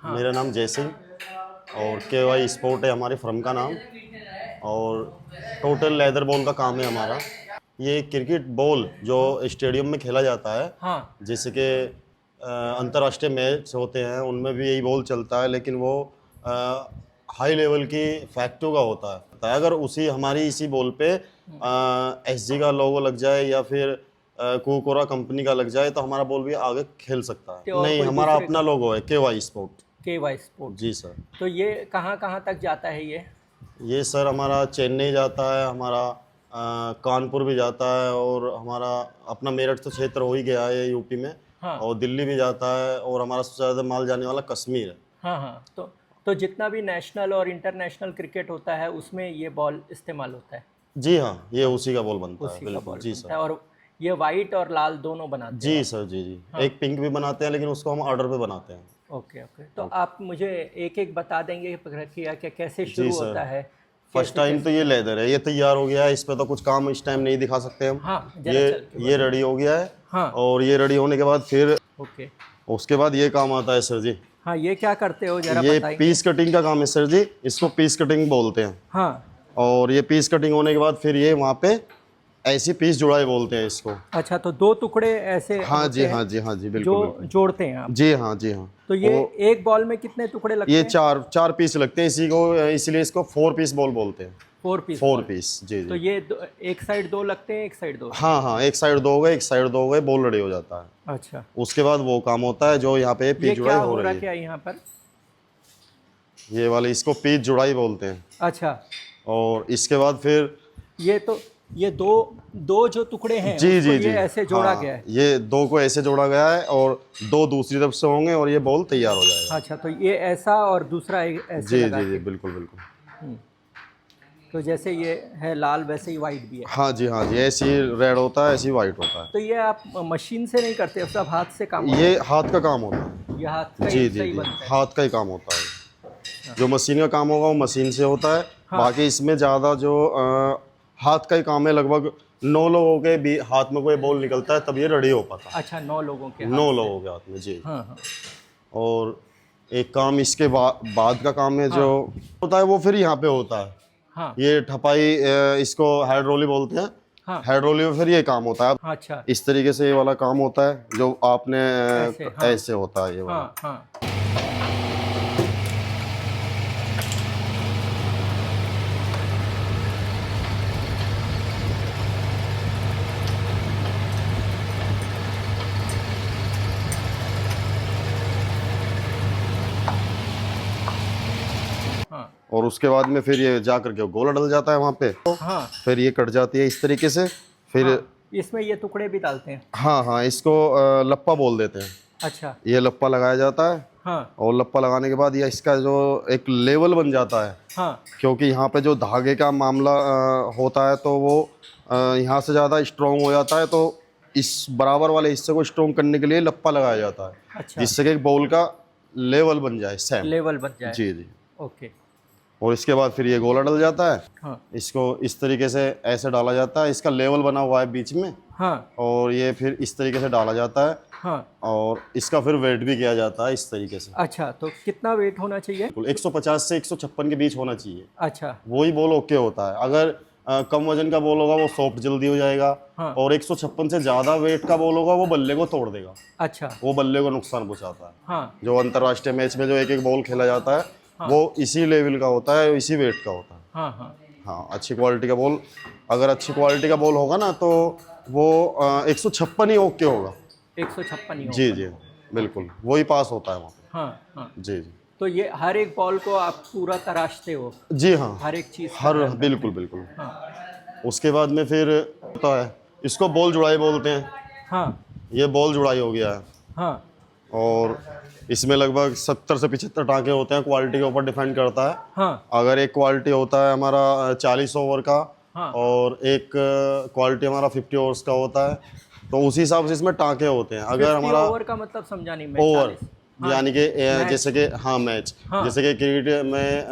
मेरा नाम जय सिंह और KY स्पोर्ट है हमारे फर्म का नाम। और टोटल लेदर बॉल का काम है हमारा। ये क्रिकेट बॉल जो स्टेडियम में खेला जाता है, हाँ। जैसे कि अंतर्राष्ट्रीय मैच होते हैं उनमें भी यही बॉल चलता है, लेकिन वो हाई लेवल की फैक्टो का होता है। अगर हमारी इसी बॉल पे SG का लोगो लग जाए या फिर कोकोरा कंपनी का लग जाए तो हमारा बॉल भी आगे खेल सकता है। नहीं, हमारा अपना लोगो है KY स्पोर्ट। KY स्पोर्ट जी सर। तो ये कहाँ कहाँ तक जाता है ये सर हमारा चेन्नई जाता है, हमारा कानपुर भी जाता है, और हमारा अपना मेरठ तो क्षेत्र हो ही गया है यूपी में। हाँ। और दिल्ली भी जाता है, और हमारा सबसे ज़्यादा माल जाने वाला कश्मीर है। हाँ हाँ। तो जितना भी नेशनल और इंटरनेशनल क्रिकेट होता है उसमें ये बॉल इस्तेमाल होता है। जी हाँ, ये उसी का बॉल बनता है। उसी का बिल्कुल बॉल जी बनता सर। है। और ये वाइट और लाल दोनों बनाते जी हैं। सर, जी जी। एक पिंक भी बनाते हैं, लेकिन उसको हम ऑर्डर पे बनाते हैं। Okay okay. तो आप मुझे एक एक बता देंगे प्रक्रिया कि कैसे जी शुरू सर। होता है। फर्स्ट टाइम तो ये लेदर है, ये तैयार हो गया है। इस पे तो कुछ काम इस टाइम नहीं दिखा सकते हम। हाँ, जरा ये चल के ये रेडी हो गया है। हाँ। और ये रेडी होने के बाद फिर ओके। उसके बाद ये काम आता है सर जी। हाँ, ये क्या करते हो जरा ये बताइए। पीस कटिंग का काम है सर जी, इसको पीस कटिंग बोलते हैं। हाँ। और ये पीस कटिंग होने के बाद फिर ये वहाँ पे ऐसी पीस जुड़ाई बोलते हैं इसको। अच्छा, तो दो टुकड़े ऐसे हाँ जी, होते हैं हाँ जी, हाँ जी, बिल्कुल जो बिल्कुल। जोड़ते हैं आप। जी हाँ, जी हाँ। तो ये एक बॉल में कितने टुकड़े लगते ये हैं? चार पीस लगते हैं इसी को, इसलिए इसको 4 पीस बॉल बोलते हैं। 4 पीस। 4 पीस, जी तो जी। ये एक साइड दो लगते हैं, एक साइड दो। हाँ हाँ, एक साइड दो हो गए, एक साइड दो हो गए, बॉल रेडी हो जाता है। अच्छा। उसके बाद वो काम होता है जो यहाँ पे ये पीच क्या जुड़ाई हो हो रहा रही क्या है। यहाँ पर? ये वाले इसको पीच जुड़ाई बोलते हैं। अच्छा। और इसके बाद फिर ये दो जो टुकड़े हैं जी उसको जी जी, ये ऐसे जोड़ा हाँ, गया है। ये 2 को ऐसे जोड़ा गया है और 2 दूसरी तरफ से होंगे और ये बॉल तैयार हो जाएगा। अच्छा, तो ये ऐसा और दूसरा ऐसे जी लगा जी जी, के। बिल्कुल बिल्कुल। तो जैसे ये है लाल वैसे ही वाइट भी है। हाँ जी, हाँ जी, ऐसे ही रेड होता है, ऐसे ही वाइट होता है। तो ये आप मशीन से नहीं करते, सब हाथ से काम होता ये हाथ का काम होता है। है? ये हाथ का जी ही जी सही जी, बनता है। हाथ का ही काम होता है। जो मशीन का काम होगा वो मशीन से होता है। हाँ। बाकी इसमें ज़्यादा जो हाथ का ही काम है। लगभग 9 लोगों के भी हाथ में कोई बॉल निकलता है तब ये रेडी हो पाता है। अच्छा, 9 लोगों के 9 लोगों के हाथ में, जी। हाँ हाँ। और एक काम इसके बाद का काम है जो होता है वो फिर यहाँ पे होता है। हाँ। ये ठपाई, इसको हाइड्रोली बोलते हैं। हाँ। हाइड्रोली में फिर ये काम होता है। अच्छा। इस तरीके से ये वाला काम होता है जो आपने ऐसे होता है ये वाला। हाँ हाँ। हाँ। और उसके बाद में फिर ये जा करके गोला डल जाता है वहाँ पे। हाँ। फिर ये कट जाती है इस तरीके से। फिर इसमें ये टुकड़े भी डालते हैं। हाँ हाँ, इसको लप्पा बोल देते हैं। अच्छा। ये लप्पा लगाया जाता है। हाँ और लप्पा लगाने के बाद ये इसका जो एक लेवल बन जाता है। हाँ। क्योंकि यहाँ पे जो धागे का मामला होता है तो वो यहाँ से ज़्यादा स्ट्रॉन्ग हो जाता है, तो इस बराबर वाले हिस्से को स्ट्रॉन्ग करने के लिए लप्पा लगाया जाता है। अच्छा। जिससे कि बॉल का लेवल बन जाए, सेम लेवल बन जाए। जी जी। ओके। और इसके बाद फिर ये गोला डल जाता है। हाँ इसको इस तरीके से ऐसे डाला जाता है, इसका लेवल बना हुआ है बीच में। हाँ। और ये फिर इस तरीके से डाला जाता है। हाँ। और इसका फिर वेट भी किया जाता है इस तरीके से। अच्छा, तो कितना वेट होना चाहिए? 150 से 156 के बीच होना चाहिए। अच्छा। वही बॉल ओके होता है। अगर कम वजन का बॉल होगा वो सॉफ्ट जल्दी हो जाएगा। हाँ। और 156 से ज़्यादा वेट का बॉल होगा वो बल्ले को तोड़ देगा। अच्छा। वो बल्ले को नुकसान पहुंचाता है। हाँ जो अंतर्राष्ट्रीय मैच में जो एक बॉल खेला जाता है वो इसी लेवल का होता है, इसी वेट का होता है। हाँ। हाँ। हाँ, अच्छी क्वालिटी का बॉल, अगर अच्छी क्वालिटी का बॉल होगा ना तो वो 156 ही ओके होगा। 156 ही जी जी, बिल्कुल वही पास होता है वहाँ पे। हाँ हाँ। जी जी। तो ये हर एक बॉल को आप पूरा तराशते हो? जी हाँ, हर एक चीज़ हर बिल्कुल बिल्कुल। हाँ उसके बाद में फिर होता है, इसको बॉल जुड़ाई बोलते हैं। हाँ। ये बॉल जुड़ाई हो गया है। हाँ। और इसमें लगभग 70 से 75 टाँके होते हैं, क्वालिटी के ऊपर डिपेंड करता है। हाँ। अगर एक क्वालिटी होता है हमारा 40 ओवर का। हाँ। और एक क्वालिटी हमारा 50 ओवर्स का होता है, तो उसी हिसाब से इसमें टाँके होते हैं। अगर हमारा ओवर का मतलब समझा नहीं मैं। ओवर 40। यानी कि जैसे कि हाँ मैच, जैसे कि क्रिकेट में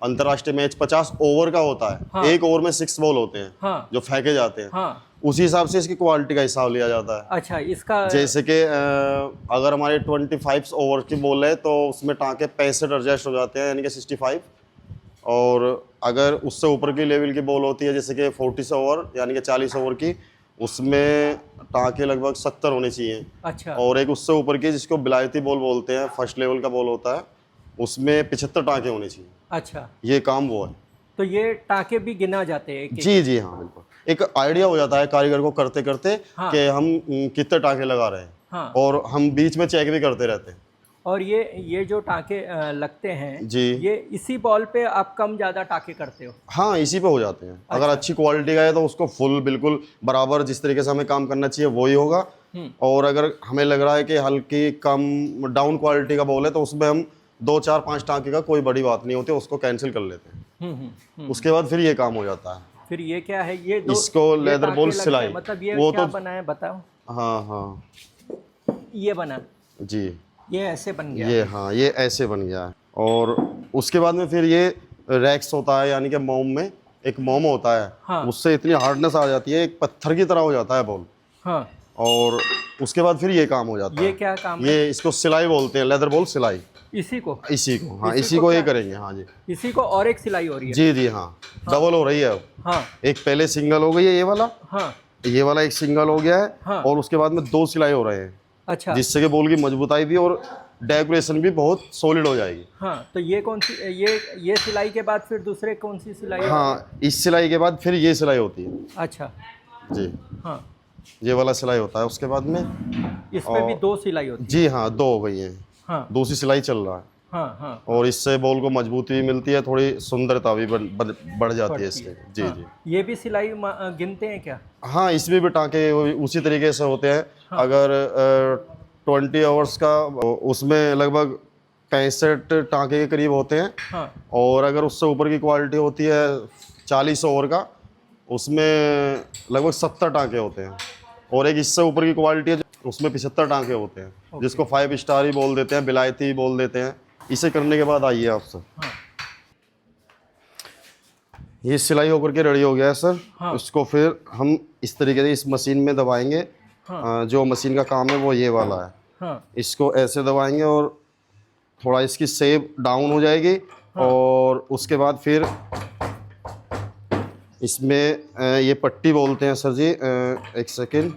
अंतर्राष्ट्रीय मैच 50 ओवर का होता है। हाँ। एक ओवर में 6 बॉल होते हैं हाँ। जो फेंके जाते हैं। हाँ। उसी हिसाब से इसकी क्वालिटी का हिसाब लिया जाता है। अच्छा, इसका जैसे कि अगर हमारे 25 ओवर की बॉल है तो उसमें टाँके 65 एडजस्ट हो जाते हैं, यानी कि 65। और अगर उससे ऊपर की लेवल की बॉल होती है जैसे कि 40 ओवर यानी कि 40 ओवर की, उसमें टाँके लगभग 70 होने चाहिए। अच्छा। और एक उससे ऊपर की जिसको बिलायती बॉल बोलते हैं, फर्स्ट लेवल का बॉल होता है, उसमें 75 टाँके होने चाहिए। अच्छा, ये काम वो है। तो ये टाँके भी गिना जाते हैं एक-एक? जी जी हाँ, बिल्कुल। एक आइडिया हो जाता है कारीगर को करते करते हाँ। कि हम कितने टाँके लगा रहे हैं। हाँ। और हम बीच में चेक भी करते रहते हैं। और ये जो टाँके लगते हैं, जी। ये इसी बॉल पे आप कम ज़्यादा टाँके करते हो? हाँ, इसी पे हो जाते हैं। अगर अच्छी क्वालिटी का है तो उसको फुल बिल्कुल बराबर जिस तरीके से हमें काम करना चाहिए वही होगा। और अगर हमें लग रहा है कि हल्की कम डाउन क्वालिटी का बॉल है तो उसमें हम 2 4 5 टाँके का कोई बड़ी बात नहीं होती, उसको कैंसिल कर लेते हैं। उसके बाद फिर ये काम हो जाता है। फिर ये क्या है? ये दो इसको ये लेदर टाँके बॉल लगते हैं, सिलाई, मतलब ये वो क्या तो बना है बताओ? हाँ हाँ ये बना, जी, ये ऐसे बन गया। ये हाँ, ये ऐसे बन गया है। और उसके बाद में फिर ये रैक्स होता है, यानी कि मोम में एक मोम होता है। हाँ। उससे इतनी हार्डनेस आ जाती है, एक पत्थर की तरह हो जाता है बॉल। हाँ, और उसके बाद फिर ये काम हो जाता ये है। क्या काम है? ये इसको सिलाई बोलते हैं, लेदर बॉल सिलाई। इसी को? इसी को, हाँ, इसी इसी को को ये क्या? करेंगे। हाँ जी इसी को और एक सिलाई हो रही है? जी जी हाँ, डबल हो रही है अब। हाँ। एक पहले सिंगल हो गई है ये वाला, हाँ। ये वाला एक सिंगल हो गया है। हाँ। और उसके बाद में 2 सिलाई हो रहे हैं, अच्छा। जिससे कि बॉल की मजबूताई भी और डेकोरेशन भी बहुत सॉलिड हो जाएगी। हाँ, तो ये कौन सी, ये सिलाई के बाद फिर दूसरे कौन सी सिलाई? हाँ, इस सिलाई के बाद फिर ये सिलाई होती है। अच्छा। जी, हाँ, ये वाला सिलाई होता है उसके बाद में। इसमें भी 2 सिलाई होती है? जी हाँ, 2 हो गई हैं। हाँ। दूसरी सिलाई चल रहा है। हाँ। हाँ, और इससे बॉल को मजबूती भी मिलती है, थोड़ी सुंदरता भी बढ़ जाती है पड़ती इससे। है। जी हाँ। जी ये भी सिलाई गिनते हैं क्या? हाँ, इसमें भी टाँके उसी तरीके से होते हैं। अगर 20 आवर्स का, उसमें लगभग 65 टाँके के करीब होते हैं। हाँ। और अगर उससे ऊपर की क्वालिटी होती है 40 ओवर का, उसमें लगभग 70 टाँके होते हैं। और एक इससे ऊपर की क्वालिटी है उसमें 75 टाँके होते हैं, जिसको 5 स्टार ही बोल देते हैं, बिलायती ही बोल देते हैं। इसे करने के बाद आइए आप सर, हाँ। ये सिलाई होकर के रेडी हो गया है सर। हाँ। इसको फिर हम इस तरीके से इस मशीन में दबाएंगे। हाँ। जो मशीन का काम है वो ये वाला है। हाँ। इसको ऐसे दबाएंगे और थोड़ा इसकी शेप डाउन हो जाएगी। और उसके बाद फिर इसमें ये पट्टी बोलते हैं सर जी, एक सेकेंड।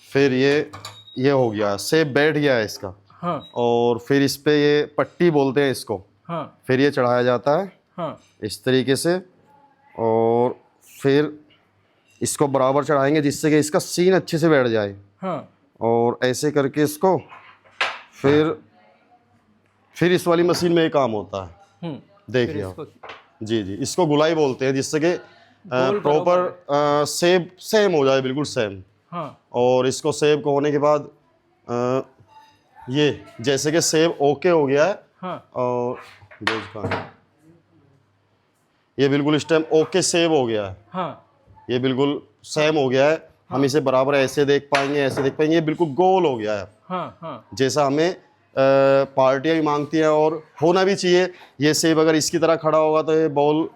फिर ये हो गया, शेप बैठ गया है इसका। हाँ। और फिर इस पे ये पट्टी बोलते हैं इसको। हाँ। फिर ये चढ़ाया जाता है हाँ। इस तरीके से। और फिर इसको बराबर चढ़ाएंगे जिससे कि इसका सीन अच्छे से बैठ जाए। हाँ। और ऐसे करके इसको फिर इस वाली मशीन में ये काम होता है। देखिए आप। जी जी, इसको गुलाई बोलते हैं, जिससे कि प्रॉपर सेब सेम हो जाए, बिल्कुल सेम। हाँ। और इसको सेब को होने के बाद ये जैसे कि सेब ओके हो गया है। हाँ। और ये बिल्कुल इस टाइम ओके सेब हो गया है। हाँ। ये बिल्कुल सेम हो गया है। हम इसे बराबर ऐसे देख पाएंगे, ऐसे देख पाएंगे। ये बिल्कुल गोल हो गया है। हाँ। हाँ। जैसा हमें पार्टियां भी मांगती हैं, और होना भी चाहिए। ये सेब अगर इसकी तरह खड़ा होगा तो ये बॉल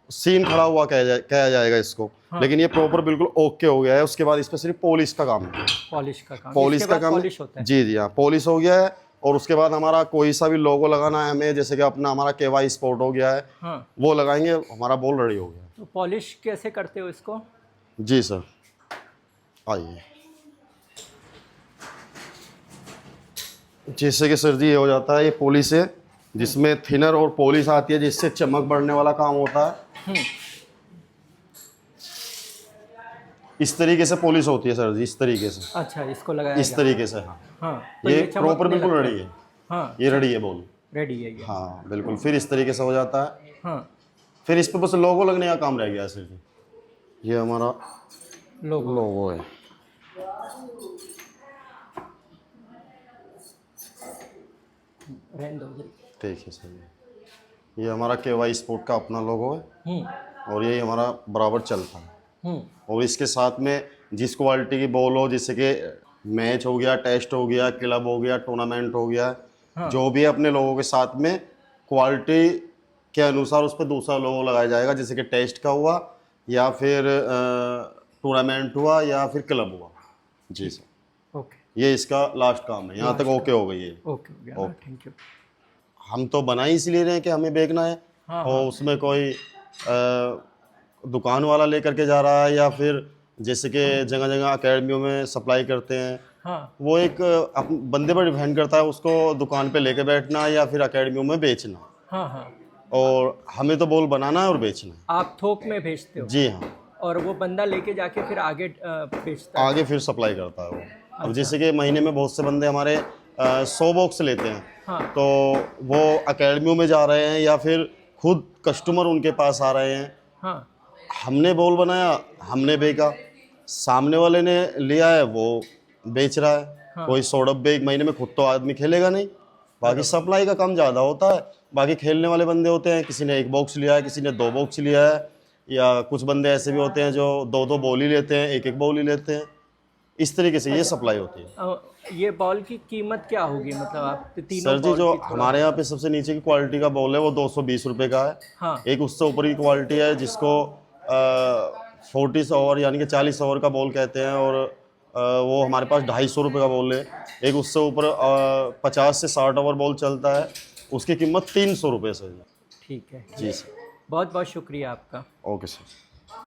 सीन खड़ा हुआ कहा जाएगा इसको। लेकिन ये प्रॉपर बिल्कुल ओके हो गया है। उसके बाद इस पर सिर्फ पॉलिश का काम है। पॉलिश का काम? पॉलिश इसके का बाद काम पॉलिश होता है? जी जी हाँ, पॉलिश हो गया है। और उसके बाद हमारा कोई सा भी लोगो लगाना है हमें, जैसे कि अपना हमारा KY स्पोर्ट हो गया है। हाँ। वो लगाएंगे, हमारा बॉल रेडी हो गया। तो पॉलिश कैसे करते हो इसको? जी सर, आइए। जैसे कि सर जी ये हो जाता है, ये पॉलिश है जिसमें थिनर और पॉलिश आती है, जिससे चमक बढ़ने वाला काम होता है। इस तरीके से पॉलिश होती है सर जी, इस तरीके से। अच्छा, इसको लगाया इस तरीके से हाँ। हाँ, तो ये चमकने प्रॉपर बिल्कुल लगता रेडी है। हाँ, ये रेडी है बॉल। रेडी है ये। हाँ बिल्कुल, फिर इस तरीके से हो जाता है। हाँ। फिर इस पे बस लोगो लगने का काम रह गया है सर जी। ये हमारा लोगो है। रहने दो। ठीक है सर जी, ये हमारा KY स्पोर्ट का अपना लोगो है। और यही हमारा बराबर चलता है। और इसके साथ में जिस क्वालिटी की बॉल हो, जैसे कि मैच हो गया, टेस्ट हो गया, क्लब हो गया, टूर्नामेंट हो गया, जो भी है अपने लोगों के साथ में क्वालिटी के अनुसार उस पर दूसरा लोगो लगाया जाएगा, जैसे कि टेस्ट का हुआ या फिर टूर्नामेंट हुआ या फिर क्लब हुआ। जी सर, ओके ये इसका लास्ट काम है। यहाँ तक ओके हो गई है। ओके हो गया, थैंक यू। हम तो बना ही इसलिए रहे हैं कि हमें बेचना है, हाँ, और उसमें कोई दुकान वाला लेकर के जा रहा है या फिर जैसे कि जगह जगह अकेडमियों में सप्लाई करते हैं, हाँ वो एक बंदे पर डिपेंड करता है, उसको दुकान पे लेके बैठना या फिर अकेडमियों में बेचना। हाँ हाँ, और हमें तो बॉल बनाना है और बेचना है। आप थोक में भेजते हो जी हाँ, और वो बंदा लेके जाके फिर आगे बेचता है? आगे फिर सप्लाई करता है वो। अब जैसे कि महीने में बहुत से बंदे हमारे 100 बॉक्स लेते हैं, हाँ तो वो अकेडमियों में जा रहे हैं या फिर खुद कस्टमर उनके पास आ रहे हैं। हाँ हमने बॉल बनाया, हमने बेचा, सामने वाले ने लिया है वो बेच रहा है। हाँ। कोई 100 डब्बे एक महीने में खुद तो आदमी खेलेगा नहीं, बाकी सप्लाई का काम ज़्यादा होता है। बाकी खेलने वाले बंदे होते हैं, किसी ने 1 बॉक्स लिया है, किसी ने 2 बॉक्स लिया है, या कुछ बंदे ऐसे भी होते हैं जो 2-2 बॉल ही लेते हैं, 1-1 बॉल ही लेते हैं। इस तरीके से ये सप्लाई होती है। ये बॉल की कीमत क्या होगी, मतलब आप तीनों सर जी, बॉल जो की थोड़ा- हमारे यहाँ पे सबसे नीचे की क्वालिटी का बॉल है वो 220 रुपये का है। हाँ एक उससे ऊपर की क्वालिटी है जिसको 40 ओवर यानी कि 40 ओवर का बॉल कहते हैं, और वो हमारे पास 250 रुपये का बॉल है। एक उससे ऊपर 50 से 60 ओवर बॉल चलता है, उसकी कीमत 300 रुपये से है। ठीक है, जी सर, बहुत बहुत शुक्रिया आपका। Okay sir.